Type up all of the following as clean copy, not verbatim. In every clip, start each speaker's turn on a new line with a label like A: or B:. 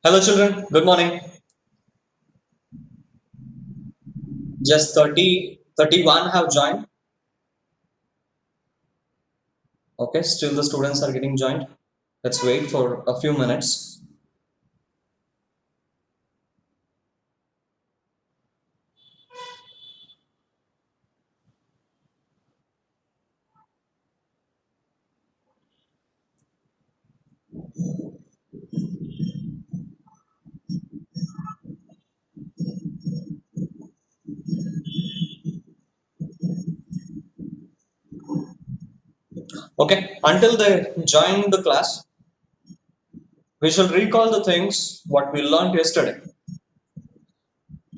A: Hello, children. Good morning. Just 31 have joined. Okay, still the students are getting joined. Let's wait for a few minutes. Okay, until they join the class, we shall recall the things what we learned yesterday.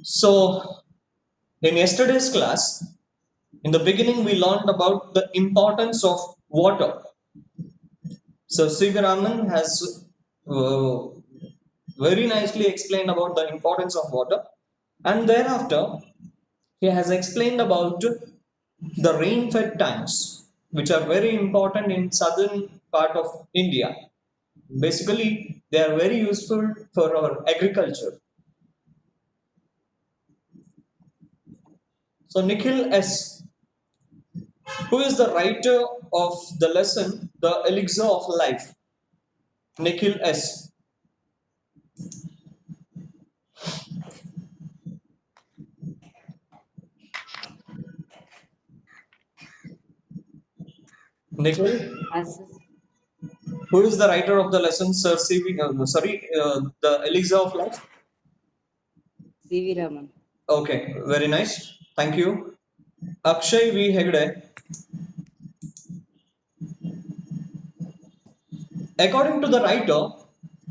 A: So, in yesterday's class, in the beginning, we learned about the importance of water. So, C.V. Raman has uh, very nicely explained about the importance of water, and thereafter, he has explained about the rain-fed tanks, which are very important in southern part of India. Basically, they are very useful for our agriculture. So, Nikhil S., who is the writer of the lesson, The Elixir of Life? Nikhil S. Nikhil,
B: As
A: who is the writer of the lesson, Sir C.V. The Elixir of Life?
B: C.V. Raman.
A: Okay, very nice. Thank you. Akshay V. Hegde. According to the writer,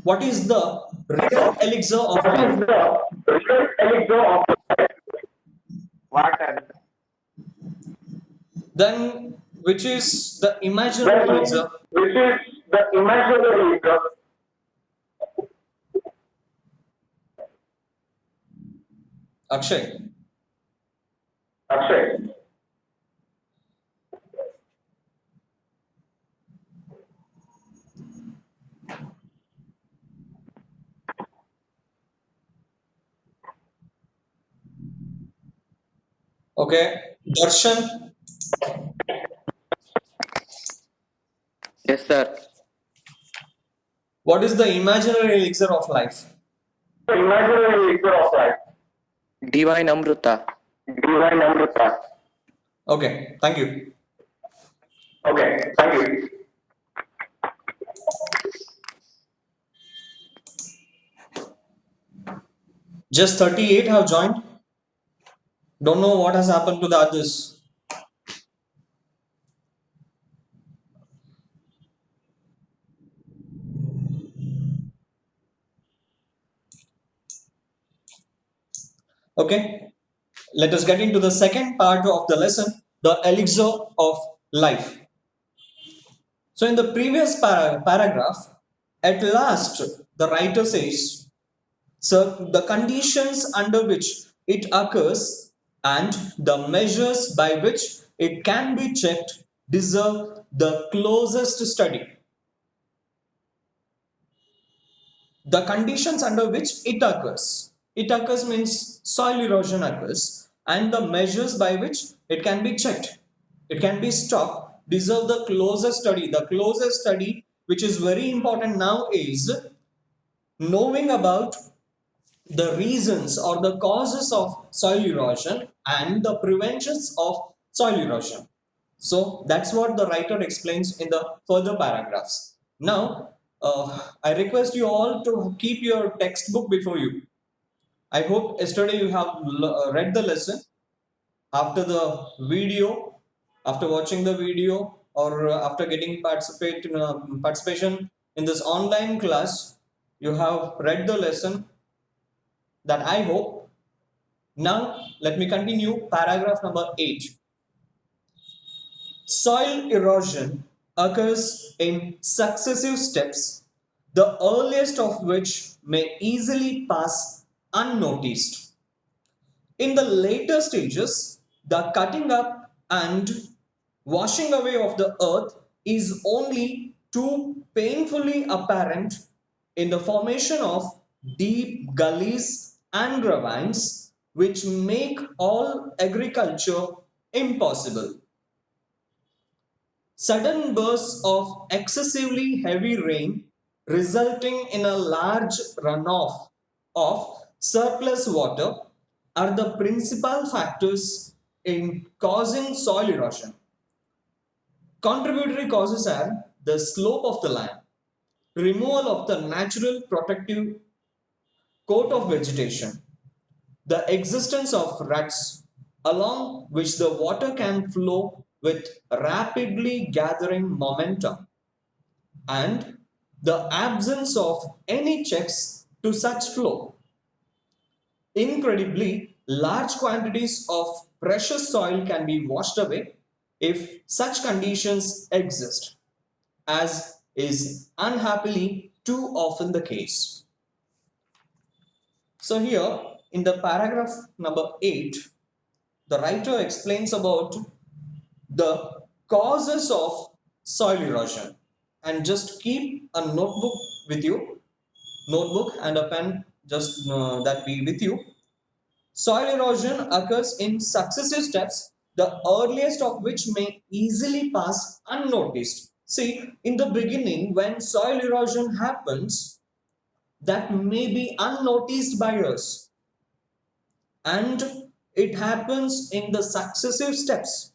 A: what is the real elixir of
C: What
A: life?
C: is the real elixir of water?
A: Then, which is the imaginary
C: Then,
A: elixir?
C: which is the imaginary elixir?
A: Akshay.
C: Akshay.
A: Okay. Darshan.
D: Yes, sir.
A: What is the imaginary elixir of life?
C: The imaginary elixir of life.
D: Divine Amruta.
C: Divine Amrita.
A: Okay. Thank you.
C: Okay, thank you.
A: Just 38 have joined. Don't know what has happened to the others. Okay. Let us get into the second part of the lesson, the elixir of life. So, in the previous paragraph, at last, the writer says, so the conditions under which it occurs and the measures by which it can be checked deserve the closest study. The conditions under which it occurs means soil erosion occurs, and the measures by which it can be checked, it can be stopped, deserve the closest study. The closest study, which is very important now, is knowing about the reasons or the causes of soil erosion and the preventions of soil erosion. So that's what the writer explains in the further paragraphs. Now, I request you all to keep your textbook before you. I hope yesterday you have read the lesson. After the video, after watching the video, or after getting participation in this online class, you have read the lesson, that I hope. Now, let me continue paragraph number 8. Soil erosion occurs in successive steps, the earliest of which may easily pass unnoticed. In the later stages, the cutting up and washing away of the earth is only too painfully apparent in the formation of deep gullies and ravines which make all agriculture impossible. Sudden bursts of excessively heavy rain resulting in a large runoff of surplus water are the principal factors in causing soil erosion. Contributory causes are the slope of the land, removal of the natural protective coat of vegetation, the existence of ruts along which the water can flow with rapidly gathering momentum, and the absence of any checks to such flow. Incredibly, large quantities of precious soil can be washed away if such conditions exist, as is unhappily too often the case. So, here in the paragraph number 8, the writer explains about the causes of soil erosion. And just keep a notebook with you, notebook and a pen, just that be with you. Soil erosion occurs in successive steps, the earliest of which may easily pass unnoticed. See, in the beginning, when soil erosion happens, that may be unnoticed by us, and it happens in the successive steps.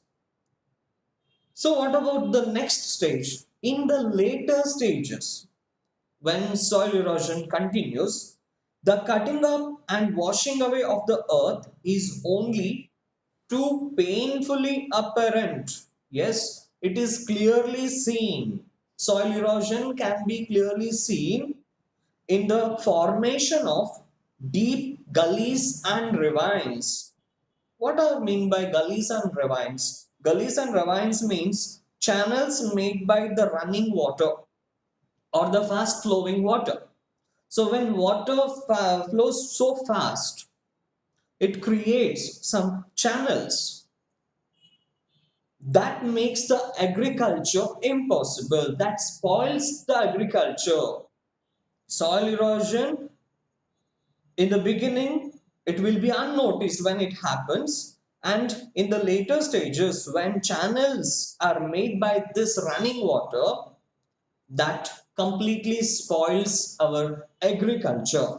A: So, what about the next stage? In the later stages, when soil erosion continues, the cutting up and washing away of the earth is only too painfully apparent. Yes, it is clearly seen. Soil erosion can be clearly seen in the formation of deep gullies and ravines. What do I mean by gullies and ravines? Gullies and ravines means channels made by the running water or the fast flowing water. So when water flows so fast, it creates some channels that makes the agriculture impossible, that spoils the agriculture. Soil erosion, in the beginning, it will be unnoticed when it happens, and in the later stages, when channels are made by this running water, that completely spoils our agriculture,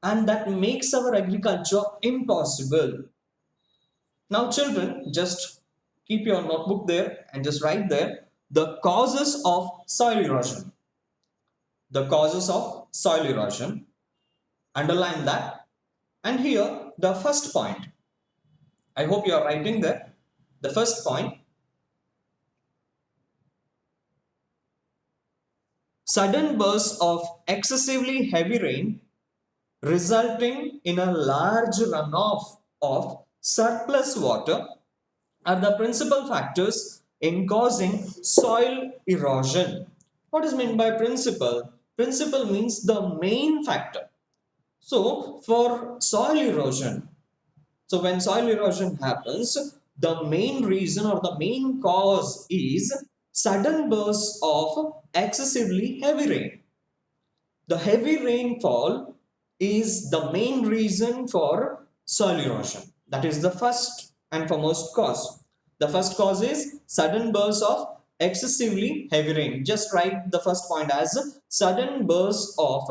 A: and that makes our agriculture impossible. Now, children, just keep your notebook there and just write there the causes of soil erosion. The causes of soil erosion. Underline that. And here, the first point. I hope you are writing there. The first point: sudden bursts of excessively heavy rain resulting in a large runoff of surplus water are the principal factors in causing soil erosion. What is meant by principal? Principal means the main factor. So, for soil erosion, so when soil erosion happens, the main reason or the main cause is sudden bursts of excessively heavy rain. The heavy rainfall is the main reason for soil erosion. That is the first and foremost cause. The first cause is sudden bursts of excessively heavy rain. Just write the first point as sudden bursts of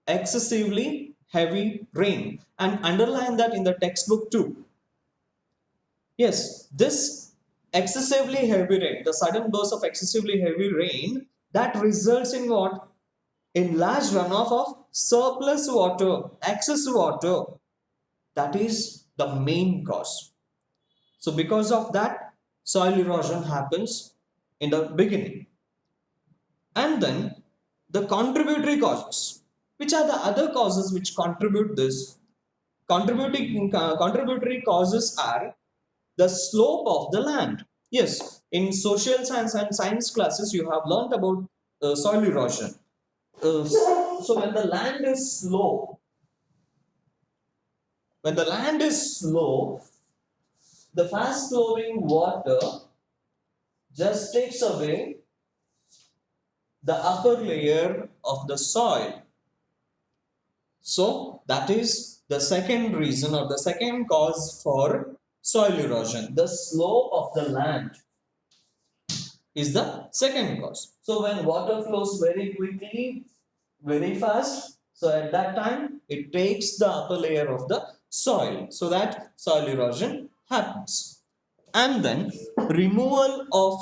A: excessively heavy rain and underline that in the textbook too. Yes, this excessively heavy rain, the sudden burst of excessively heavy rain, that results in what? In large runoff of surplus water, excess water. That is the main cause. So because of that, soil erosion happens in the beginning. And then the contributory causes. Which are the other causes which contribute this? Contributory causes are the slope of the land. Yes, in social science and science classes, you have learned about soil erosion. So when the land is slow, the fast flowing water just takes away the upper layer of the soil. So that is the second reason or the second cause for soil erosion. The slope of the land is the second cause. So when water flows very quickly, very fast, so at that time it takes the upper layer of the soil, so that soil erosion happens. And then removal of,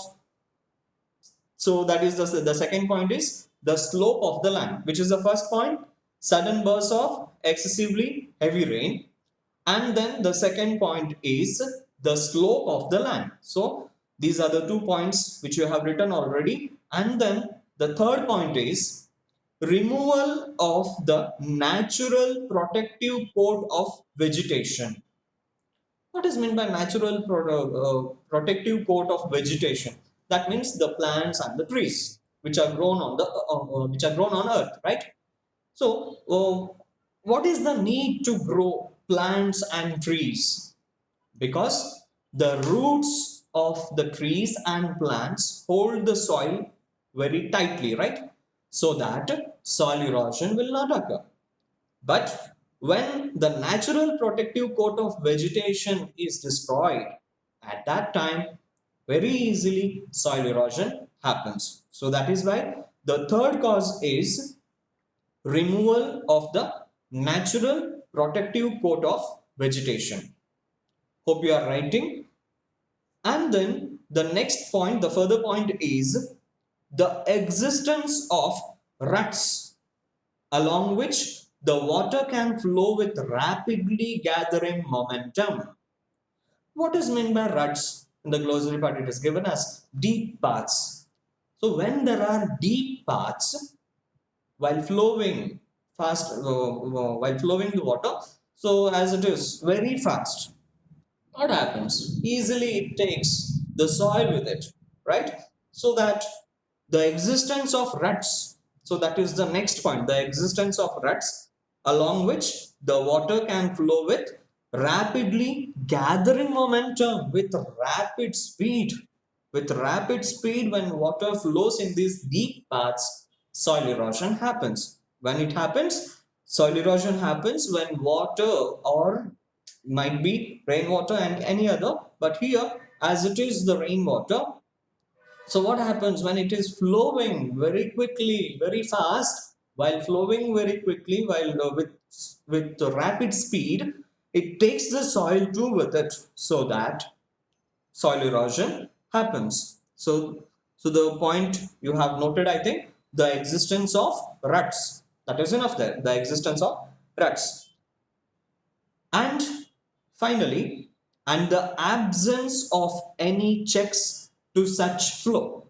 A: so that is the second point is the slope of the land, which is the first point, sudden burst of excessively heavy rain. And then the second point is the slope of the land. So these are the 2 points which you have written already. And then the third point is removal of the natural protective coat of vegetation. What is meant by natural protective coat of vegetation? That means the plants and the trees which are grown on the which are grown on earth, right? So, what is the need to grow plants and trees? Because the roots of the trees and plants hold the soil very tightly, right? So that soil erosion will not occur. But when the natural protective coat of vegetation is destroyed, at that time, very easily soil erosion happens. So that is why the third cause is removal of the natural protective coat of vegetation. Hope you are writing. And then the next point, the further point is the existence of ruts along which the water can flow with rapidly gathering momentum. What is meant by ruts? In the glossary part, it is given as deep paths. So when there are deep paths, while flowing while flowing the water, so as it is very fast, what happens? Easily it takes the soil with it, right? So that the existence of ruts, so that is the next point, the existence of ruts along which the water can flow with rapidly gathering momentum, with rapid speed. With rapid speed, when water flows in these deep paths, soil erosion happens. When it happens, soil erosion happens when water, or might be rainwater and any other, but here as it is the rainwater, so what happens when it is flowing very quickly, very fast, while flowing very quickly, while with the rapid speed, it takes the soil too with it, so that soil erosion happens. So the point you have noted, I think, the existence of ruts. That is enough there. The existence of ruts. And finally, and the absence of any checks to such flow.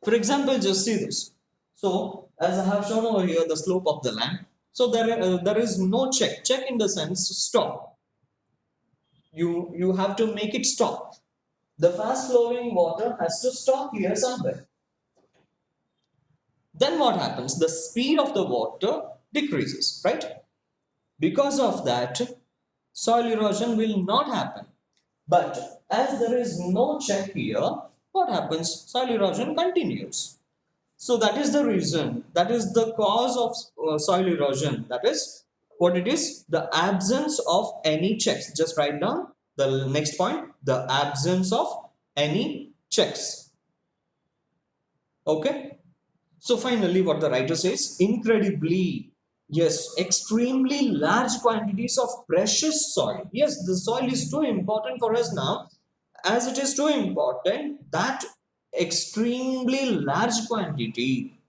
A: For example, just see this. So, as I have shown over here, the slope of the land. So there is no check. Check in the sense stop. You have to make it stop. The fast flowing water has to stop here somewhere. Then what happens? The speed of the water decreases, right? Because of that, soil erosion will not happen. But as there is no check here, what happens? Soil erosion continues. So that is the reason, that is the cause of soil erosion. That is what it is, the absence of any checks. Just write down the next point, the absence of any checks. Okay. So finally, what the writer says, incredibly, yes, extremely large quantities of precious soil. Yes, the soil is too important for us now. As it is too important, that extremely large quantity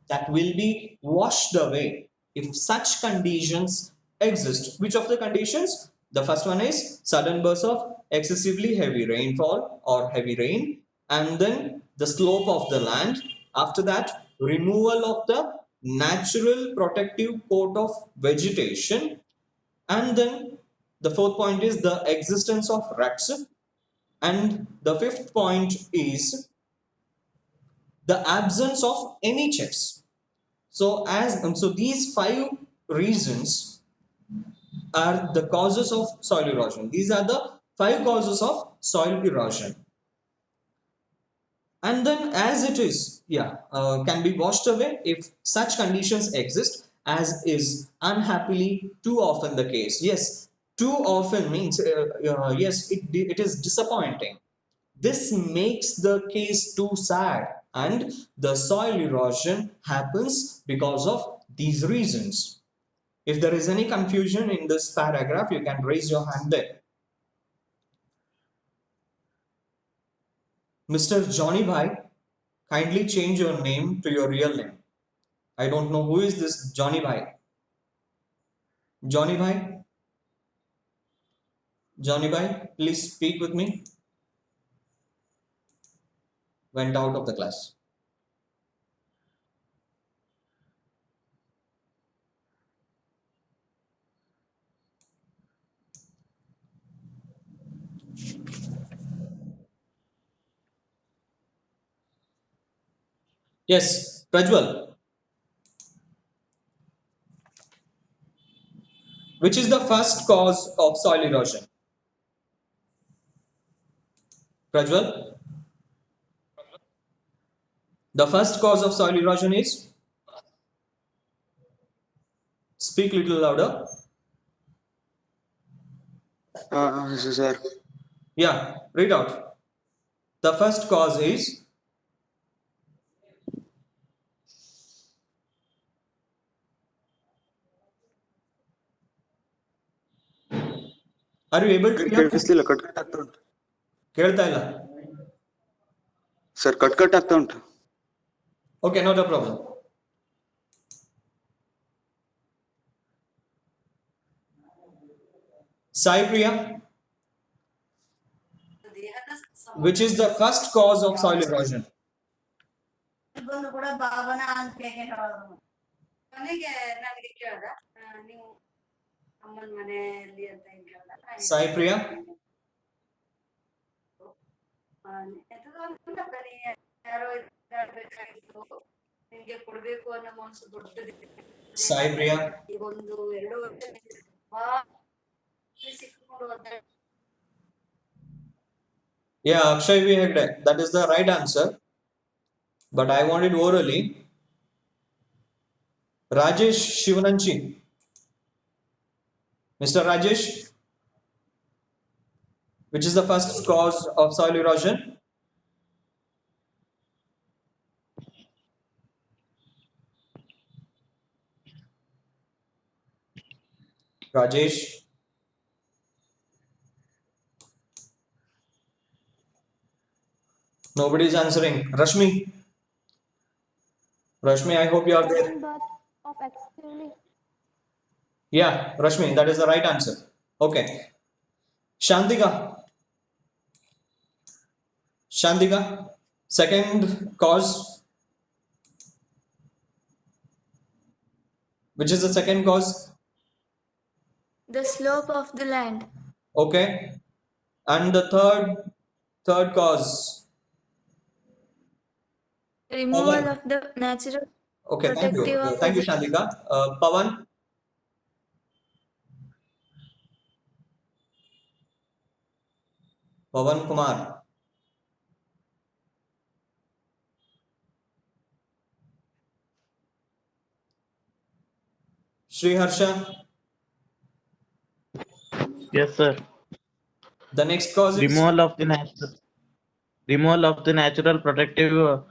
A: that will be washed away if such conditions exist. Which of the conditions? The first one is sudden burst of excessively heavy rainfall or heavy rain, and then the slope of the land. After that, removal of the natural protective coat of vegetation, and then the fourth point is the existence of ruts, and the fifth point is the absence of any checks. So these five reasons are the causes of soil erosion. These are the five causes of soil erosion. and then as it is, can be washed away if such conditions exist, as is unhappily too often the case. Yes, too often means yes, it is disappointing. This makes the case too sad, and the soil erosion happens because of these reasons. If there is any confusion in this paragraph, you can raise your hand there. Mr. Johnny Bhai, kindly change your name to your real name. I don't know who is this Johnny Bhai. Johnny Bhai? Johnny Bhai, please speak with me. Went out of the class. Yes, Prajwal. Which is the first cause of soil erosion? Prajwal? The first cause of soil erosion is? Speak little louder.
E: Sir.
A: Yeah, read out. The first cause is? Are you able to hear?
E: ಕೇಳಿಸ್ಲಿಲ್ಲ cut cut ಆಗ್ತಾ ಉಂಟು
A: ಕೇಳ್ತಾ ಇಲ್ಲ.
E: Sir cut cut ಆಗ್ತಾ ಉಂಟು.
A: Okay, not a problem. Sai Priya, which is the first cause of soil erosion?
F: ಬಂದು ಕೂಡ ಭಾವನ ಅಂತ ಹೇಗೆ ಹೇಳೋದು ಕೊನೆಗೆ ನನಗೆ ಕೇಳ್ದ ನೀವು ಅಮ್ಮನ ಮನೆಯಲ್ಲಿ ಅಂತ ಹೇಗೆ ಕೇಳ್ದ
A: Sai Priya,
F: ಬರೀ ಯಾರೋ ಇರ್ಬೇಕಾಗಿತ್ತು ನಿಮ್ಗೆ ಕೊಡ್ಬೇಕು ಅನ್ನೋ ಮನಸ್ಸು ದೊಡ್ಡದಿದೆ
A: Sai Priya.
F: ಈಗ ಒಂದು 2 ವರ್ಷ ಬಹಳ ಸಿಕ್ಕೊಂಡು ಹೋದ
A: Yeah, Akshay V. Hegde, that is the right answer. But I want it orally. Rajesh Shivananchi. Mr. Rajesh, which is the first cause of soil erosion? Rajesh. Nobody is answering. Rashmi. Rashmi, I hope you are there.
G: Of actively
A: Yeah, Rashmi, that is the right answer. Okay. Shantika. Shantika, second cause. Which is the second cause?
G: the slope of the land,
A: Okay. And the third cause.
G: removal
A: Pawan.
G: of the natural
A: Okay, thank you.
G: protective of
A: Thank you, Shantika. Pawan. Pawan Kumar. Sri Harsha.
H: Yes, sir.
A: The next cause is
H: Removal of the natural protective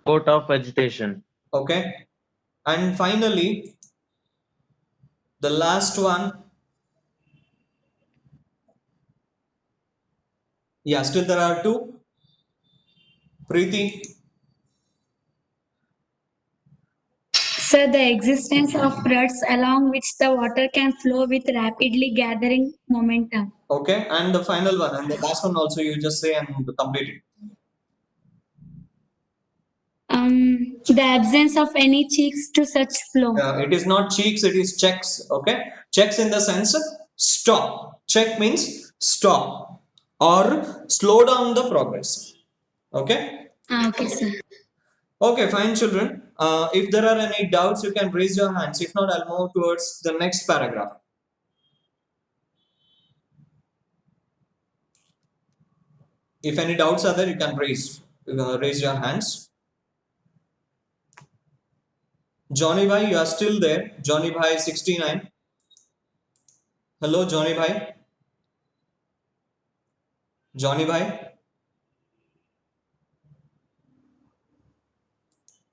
H: coat of vegetation.
A: okay. And finally, the last one. Yeah, still there are two. Preeti.
I: Sir, the existence of ruts along which the water can flow with rapidly gathering momentum.
A: Okay, and the final one and the last one also you just say and complete it.
I: The absence of any cheeks to such flow.
A: It is not cheeks, it is checks. Okay, checks in the sense stop. Check means stop or slow down the progress. Okay.
I: Okay, sir.
A: Okay, fine, children. If there are any doubts, you can raise your hands. If not, I'll move towards the next paragraph. If any doubts are there, you can raise. raise your hands. Johnny Bhai, you are still there. Johnny Bhai 69. Hello, Johnny Bhai. Johnny Bhai.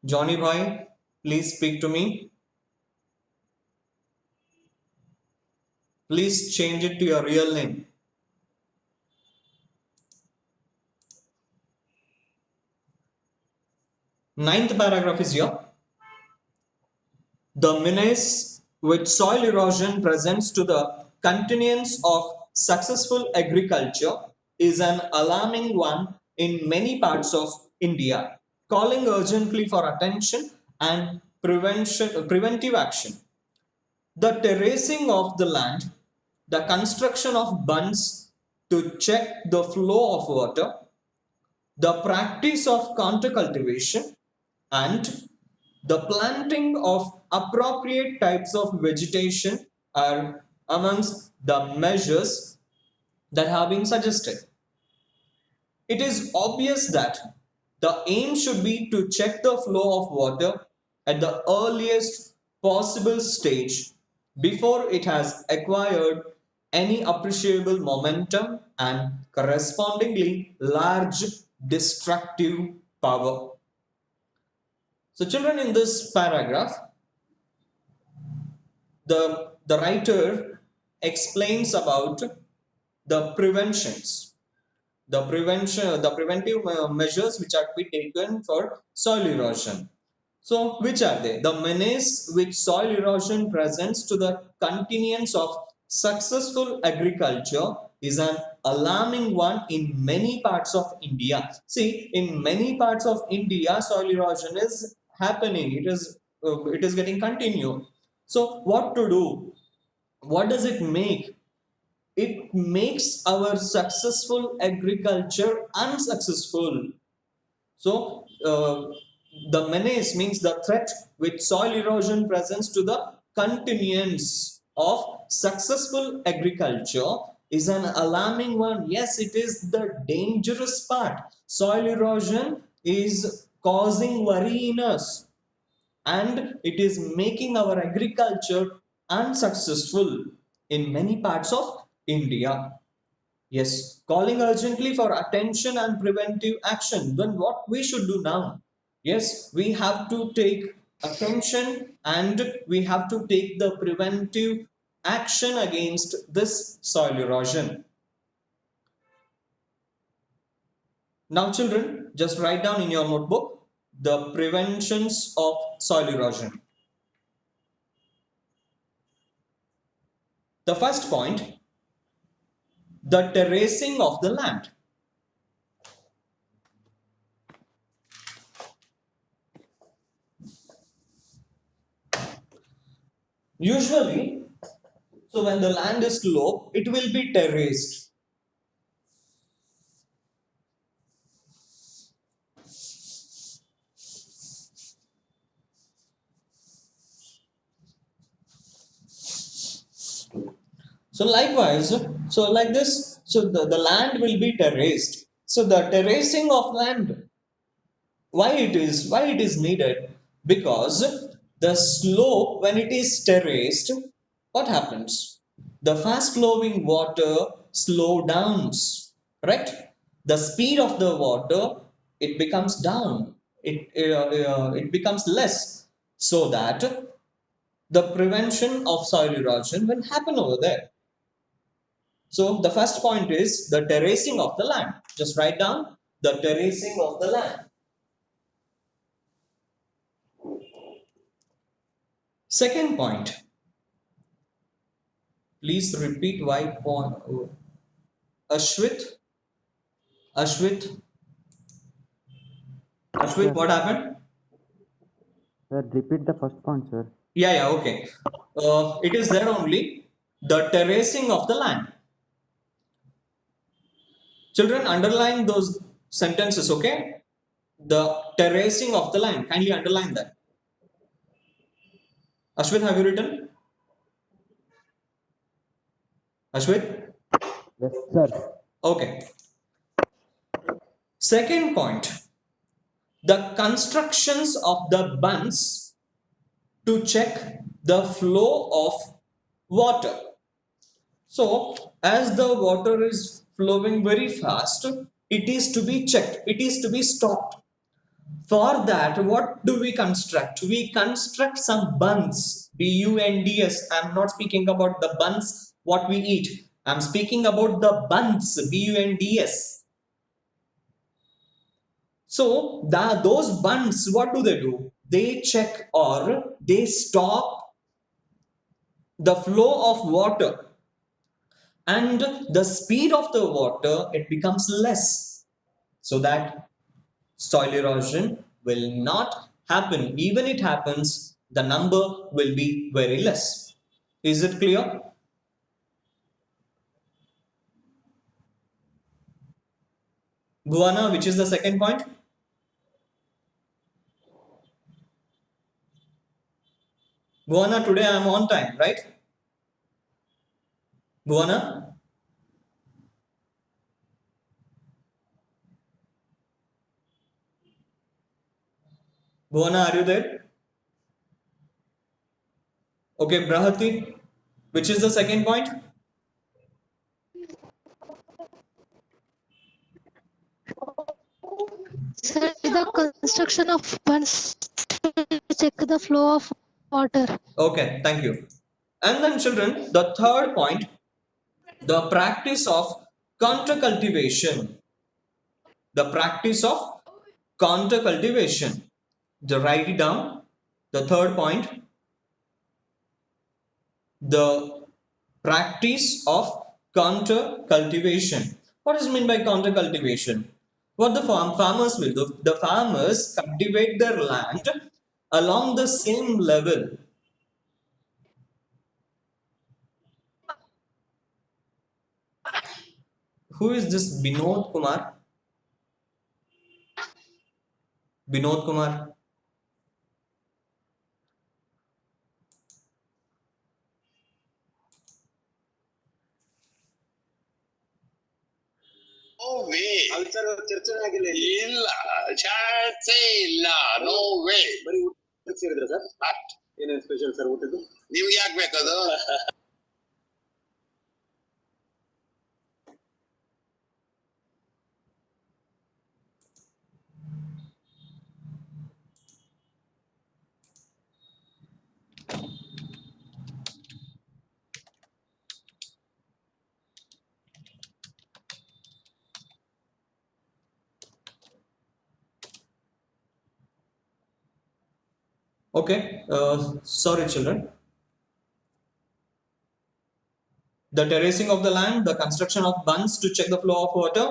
A: Johnny Bhai, please speak to me. Please change it to your real name. Ninth paragraph is here. The menace which soil erosion presents to the continuance of successful agriculture is an alarming one in many parts of India, calling urgently for attention and preventive action. The terracing of the land, the construction of bunds to check the flow of water, the practice of counter cultivation, and the planting of appropriate types of vegetation are amongst the measures that have been suggested. It is obvious that the aim should be to check the flow of water at the earliest possible stage before it has acquired any appreciable momentum and correspondingly large destructive power. So, children, in this paragraph, the writer explains about the preventions, the preventive measures which are to be taken for soil erosion. So, which are they? The menace which soil erosion presents to the continuance of successful agriculture is an alarming one in many parts of India. See, in many parts of India, soil erosion is happening. It is getting continued. So, what to do? What does it make? It makes our successful agriculture unsuccessful. So, the menace means the threat which soil erosion presents to the continuance of successful agriculture is an alarming one. Yes, it is the dangerous part. Soil erosion is causing worry in us and it is making our agriculture unsuccessful in many parts of India. Yes, calling urgently for attention and preventive action. Then what we should do now? Yes, we have to take attention and we have to take the preventive action against this soil erosion. Now, children, just write down in your notebook the preventions of soil erosion. The first point, the terracing of the land. Usually, so when the land is low, it will be terraced. So likewise, so like this, so the land will be terraced. So the terracing of land, why it is needed? Because the slope, when it is terraced, what happens? The fast flowing water slow downs, correct? The speed of the water, it becomes down, it becomes less, so that the prevention of soil erosion will happen over there. So the first point is the terracing of the land. Just write down the terracing of the land. Second point. Please repeat why point. Ashwit, what happened?
J: Sir, repeat the first point, sir.
A: Yeah, okay. It is there only. The terracing of the land. Children, underline those sentences, okay? The terracing of the land. Kindly underline that. Ashwit, have you written? Ashwit?
J: Yes, sir.
A: Okay. Second point. the constructions of the bunds to check the flow of water. So, as the water is flowing very fast, it is to be checked, it is to be stopped. For that, what do we construct? We construct some buns, B-U-N-D-S. I'm not speaking about the buns what we eat. I'm speaking about the buns, B-U-N-D-S. So those buns, what do? They check or they stop the flow of water, and the speed of the water, it becomes less, so that soil erosion will not happen. Even it happens, the number will be very less. Is it clear? Bhuwana, which is the second point? Bhuwana, today I am on time, right? Bhuwana? Bhuwana, are you there? Okay, Brahati, which is the second point?
K: Sir, the construction of bunds to check the flow of water.
A: Okay, thank you. And then children, the third point, the practice of counter cultivation. The practice of counter cultivation. Write it down. The third point, the practice of counter cultivation. What is meant by counter cultivation? What the farmers will do, the farmers cultivate their land along the same level. Who is this Binod Kumar? Binod Kumar.
C: ಚರ್ಚೆ ಆಗಿಲ್ಲ ಇಲ್ಲ ಚಾನ್ಸೇ ಇಲ್ಲ no way ಬರೀ ಊಟ ಸೇರಿದ್ರೆ sir ಏನೇನು special sir ಊಟದ್ದು ನಿಮ್ಗೆ ಯಾಕೆ ಬೇಕದು
A: Okay, sorry children. The terracing of the land, the construction of bunds to check the flow of water,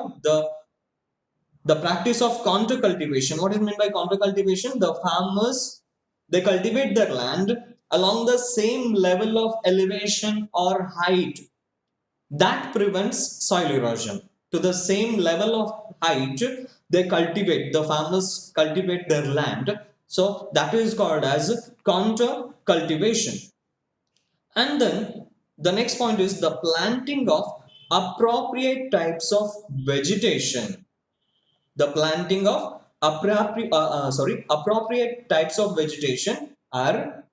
A: the practice of counter cultivation. What is meant by counter cultivation? The farmers, they cultivate their land along the same level of elevation or height. That prevents soil erosion. To the same level of height, they cultivate, the farmers cultivate their land. So that is called as counter cultivation. And then the next point is the planting of appropriate types of vegetation. The planting of appropriate types of vegetation are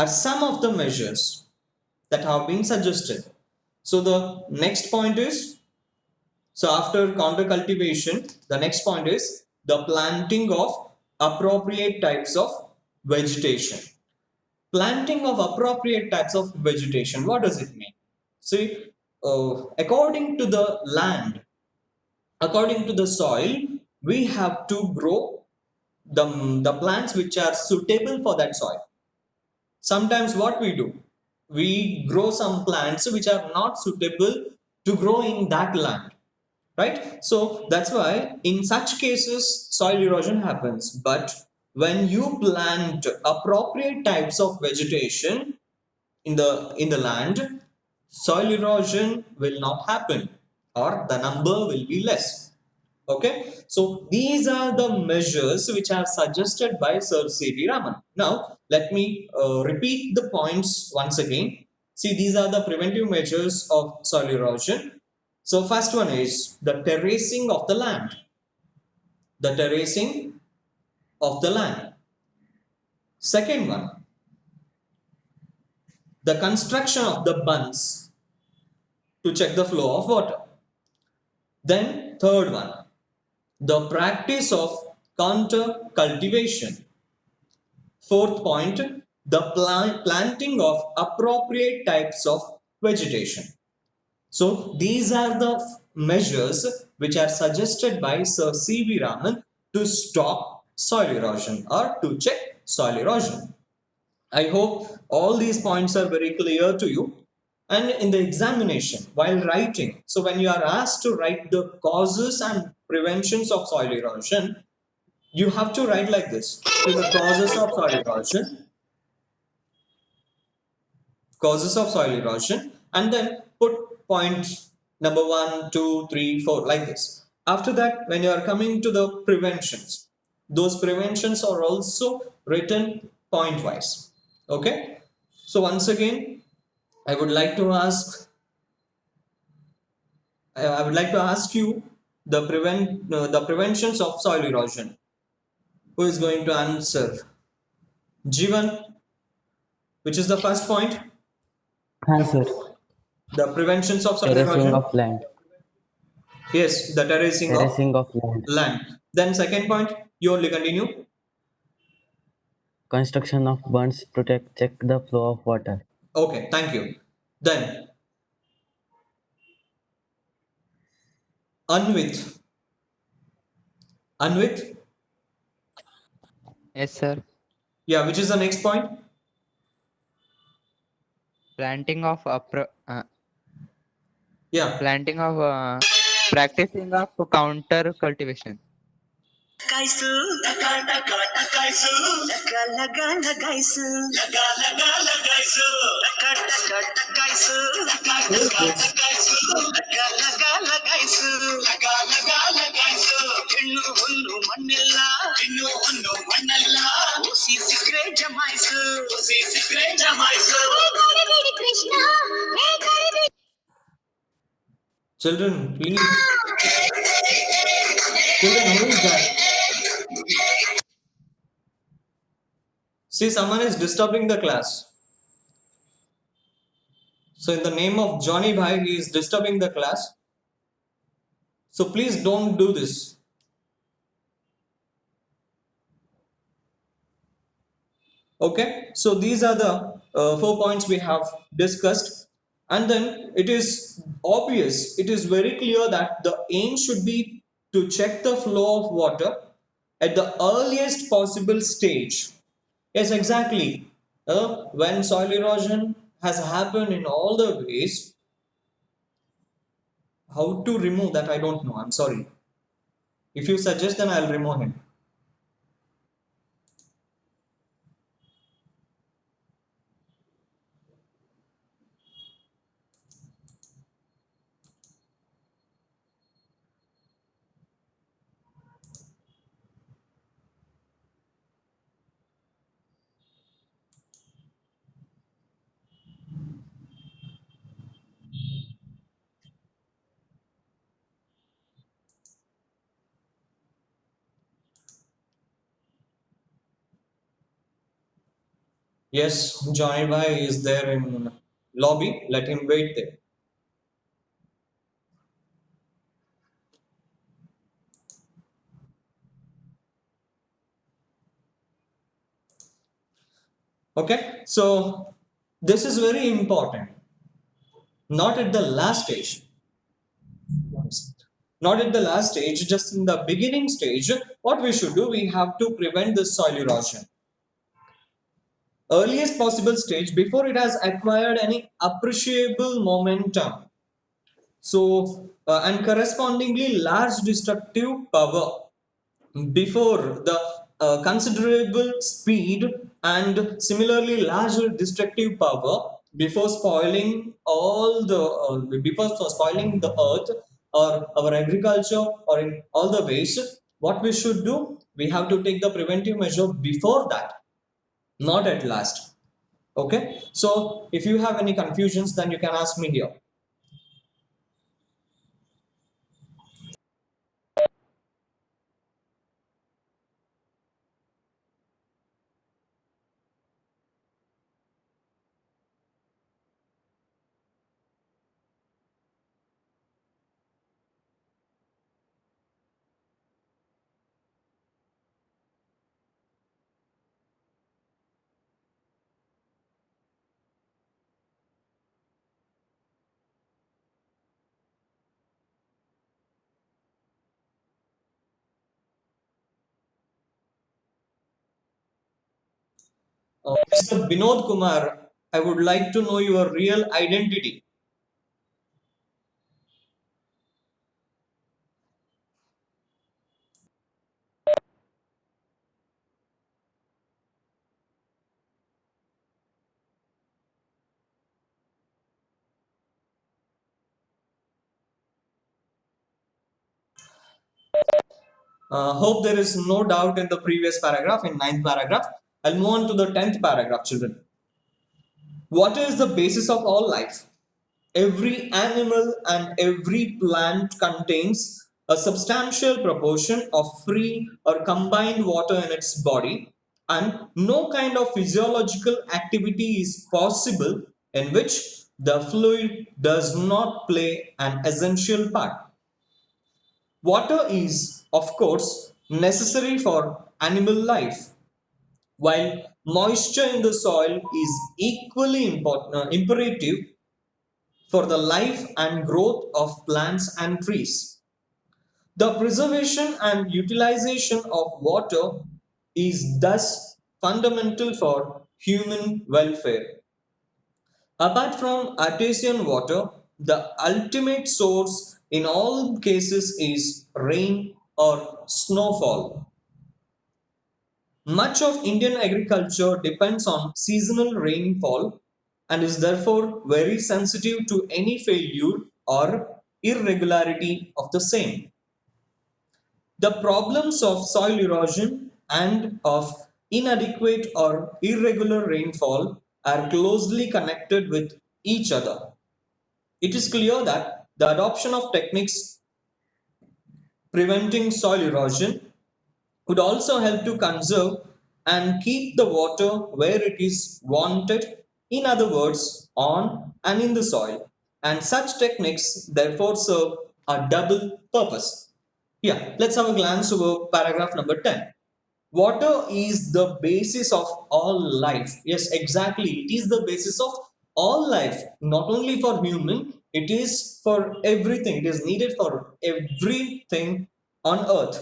A: some of the measures that have been suggested. So the next point is, so after counter cultivation, the next point is the planting of appropriate types of vegetation. Planting of appropriate types of vegetation, what does it mean? See, according to the land, according to the soil, we have to grow the plants which are suitable for that soil. Sometimes what we do, we grow some plants which are not suitable to grow in that land, right? So that's why in such cases soil erosion happens. But when you plant appropriate types of vegetation in the land, soil erosion will not happen, or the number will be less. Okay, so these are the measures which are suggested by Sir C.V. Raman. Now let me repeat the points once again. See, these are the preventive measures of soil erosion. So first one is the terracing of the land. The terracing of the land. Second one, the construction of the bunds to check the flow of water. Then third one, the practice of counter cultivation. Fourth point, the planting of appropriate types of vegetation. So these are the measures which are suggested by Sir C.V. Raman to stop soil erosion or to check soil erosion. I hope all these points are very clear to you. And in the examination, while writing, so when you are asked to write the causes and preventions of soil erosion, you have to write like this. So the causes of soil erosion, and then put points number 1, 2, 3, 4 like this. After that, when you are coming to the preventions, those preventions are also written point wise. Okay, so once again, I would like to ask you the preventions of soil erosion. Who is going to answer? Jivan, which is the first point?
J: Answer.
A: The preventions of soil
J: Terracing
A: erosion.
J: of land.
A: Yes, the terracing
J: Terracing of land.
A: Then second point, you only continue.
J: Construction of bunds to check the flow of water.
A: Okay, thank you. Then Anvit. Anvit?
L: Yes, sir.
A: Yeah, which is the next point?
L: Planting of
A: Yeah.
L: Practicing of counter cultivation.
A: Children, please. Children, who is that? See, someone is disturbing the class. So in the name of Johnny Bhai, he is disturbing the class. So please don't do this. Okay, so these are the 4 points we have discussed. And then it is obvious, it is very clear that the aim should be to check the flow of water at the earliest possible stage. Yes, exactly. When soil erosion has happened in all the ways, how to remove that, I don't know. I'm sorry. If you suggest, then I'll remove him. Yes, Johnny Bhai is there in lobby. Let him wait there. Okay, so this is very important. Not at the last stage. Not at the last stage, just in the beginning stage. What we should do, we have to prevent the soil erosion. Earliest possible stage before it has acquired any appreciable momentum. So, and correspondingly large destructive power before the considerable speed and similarly larger destructive power before spoiling all the before spoiling the earth or our agriculture or in all the ways. What we should do, we have to take the preventive measure before that, not at last. Okay, so if you have any confusions, then you can ask me here. Mr. Binod Kumar, I would like to know your real identity. Hope there is no doubt in the previous paragraph, in ninth paragraph. I'll move on to the 10th paragraph, children. Water is the basis of all life. Every animal and every plant contains a substantial proportion of free or combined water in its body, and no kind of physiological activity is possible in which the fluid does not play an essential part. Water is, of course, necessary for animal life, while moisture in the soil is equally imperative for the life and growth of plants and trees. The preservation and utilization of water is thus fundamental for human welfare. Apart from artesian water, the ultimate source in all cases is rain or snowfall. Much of Indian agriculture depends on seasonal rainfall and is therefore very sensitive to any failure or irregularity of the same. The problems of soil erosion and of inadequate or irregular rainfall are closely connected with each other. It is clear that the adoption of techniques preventing soil erosion would also help to conserve and keep the water where it is wanted, in other words, on and in the soil. And such techniques therefore serve a double purpose. Yeah, let's have a glance over paragraph number 10. Water is the basis of all life. Yes, exactly. It is the basis of all life, not only for human, it is for everything. It is needed for everything on earth.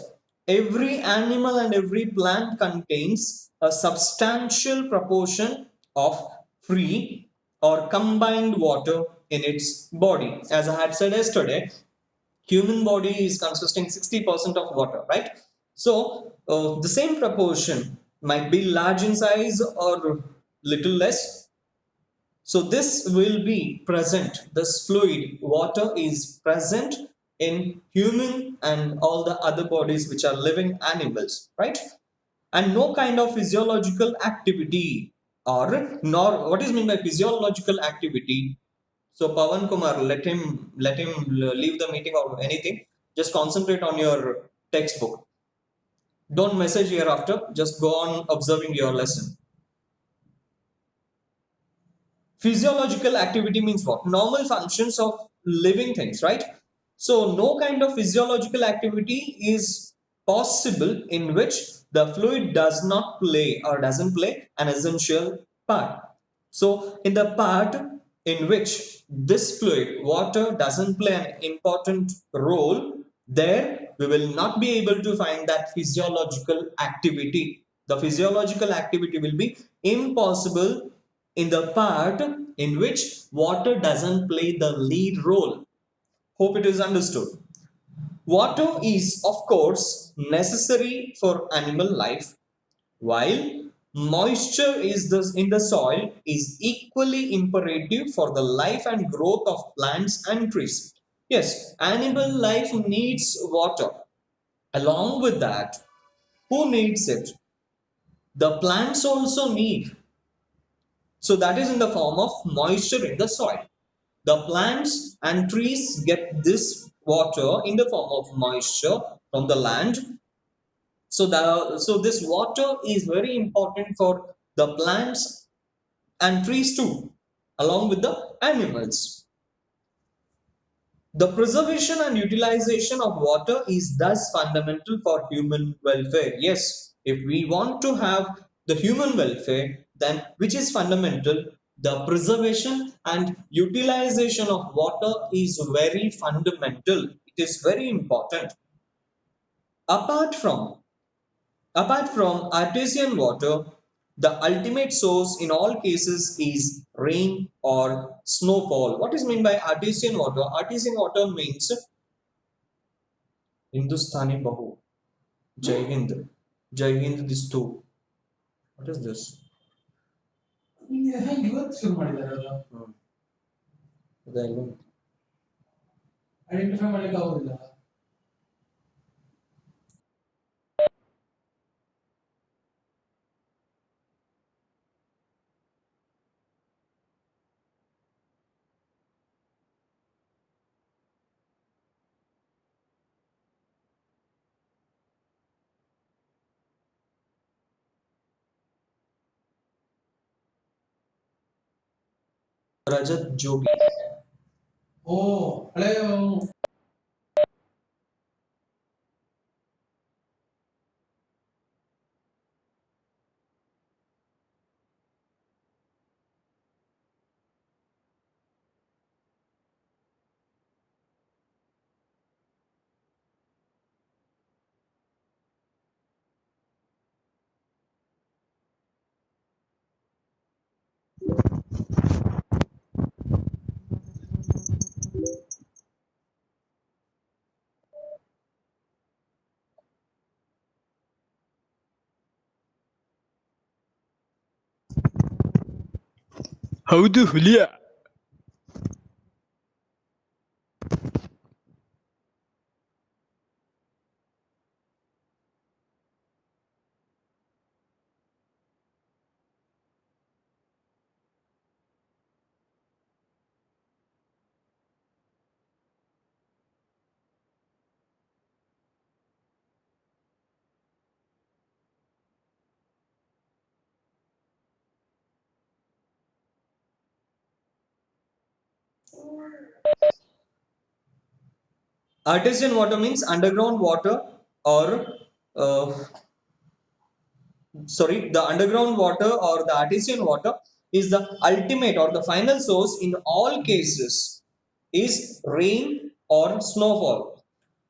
A: Every animal and every plant contains a substantial proportion of free or combined water in its body. As I had said yesterday, human body is consisting 60% of water, right? So the same proportion might be large in size or little less. So this will be present, this fluid water is present in human and all the other bodies which are living animals, right? And no kind of physiological activity, or nor what is meant by physiological activity. So Pawan Kumar, let him leave the meeting or anything. Just concentrate on your textbook. Don't message hereafter. Just go on observing your lesson. Physiological activity means what? Normal functions of living things, right? So no kind of physiological activity is possible in which the fluid does not play or doesn't play an essential part. So in the part in which this fluid, water, doesn't play an important role, there we will not be able to find that physiological activity. The physiological activity will be impossible in the part in which water doesn't play the lead role. Hope it is understood. Water is, of course, necessary for animal life, while moisture is in the soil is equally imperative for the life and growth of plants and trees. Yes, animal life needs water. Along with that, who needs it? The plants also need. So that is in the form of moisture in the soil. The plants and trees get this water in the form of moisture from the land. So this water is very important for the plants and trees too, along with the animals. The preservation and utilization of water is thus fundamental for human welfare. Yes, if we want to have the human welfare, then which is fundamental, the preservation and utilization of water is very fundamental. It is very important. Apart from artesian water, The ultimate source in all cases is rain or snowfall. What is meant by artesian water? Artesian water means Hindustani Bahu. Jai Hind. Jai Hind this too. What is this?
M: Identify ಮಾಡ್ಲಿಕ್ಕೆ ಆಗೋದಿಲ್ಲ.
A: Rajat Jogi.
M: ಓ ಹಳೆ
L: ಹೌದು ಹುಲಿಯ.
A: Artesian water means underground water or the underground water or the artesian water is the ultimate or the final source in all cases is rain or snowfall.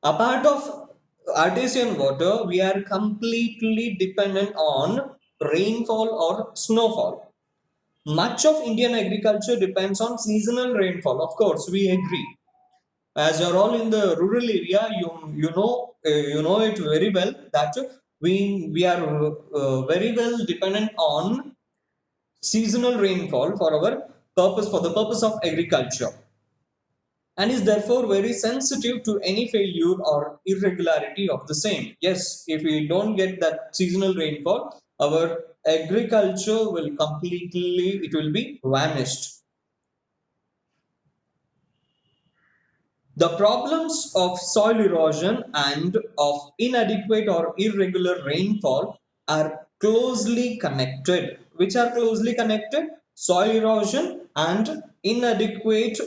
A: Apart of artesian water, we are completely dependent on rainfall or snowfall. Much of Indian agriculture depends on seasonal rainfall. Of course, we agree. As you're all in the rural area, you know it very well that we are very well dependent on seasonal rainfall for the purpose of agriculture, and is therefore very sensitive to any failure or irregularity of the same. Yes, if we don't get that seasonal rainfall, our agriculture will be vanished. The problems of soil erosion and of inadequate or irregular rainfall are closely connected. Which are closely connected? Soil erosion and inadequate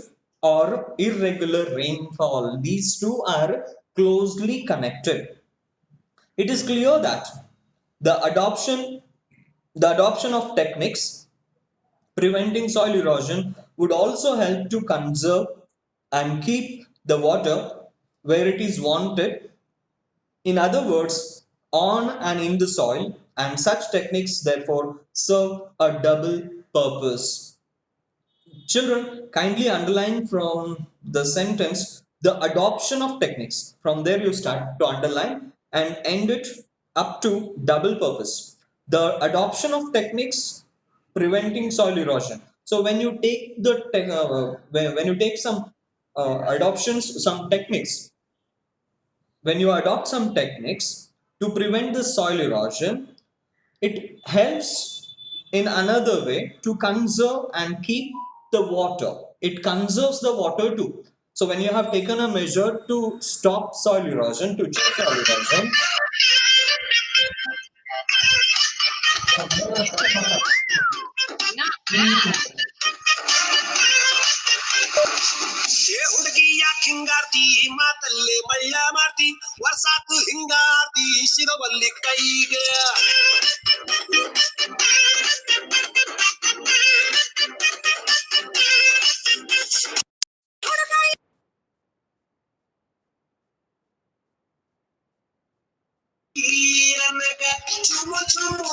A: or irregular rainfall. These two are closely connected. It is clear that the adoption of techniques preventing soil erosion would also help to conserve and keep the water where it is wanted. In other words, on and in the soil, and such techniques therefore serve a double purpose. Children, kindly underline from the sentence the adoption of techniques. From there, you start to underline and end it up to double purpose. The adoption of techniques preventing soil erosion. So when you take when you take some some techniques, when you adopt some techniques to prevent the soil erosion, it helps in another way to conserve and keep the water. It conserves the water too. So when you have taken a measure to stop soil erosion, to check soil erosion,
C: ಹುಡುಗಿ ಯಾಕೆ ಹಿಂಗಾರ್ತಿ ಮಾತಲ್ಲೇ ಬಳ್ಳ ಮಾಡ್ತಿ ವರ್ಷಾತು ಹಿಂಗಾರ್ತಿ ಶಿರವಲ್ಲಿ ಕೈಗೆ ನನಗ ಚುಮು ಚುಮು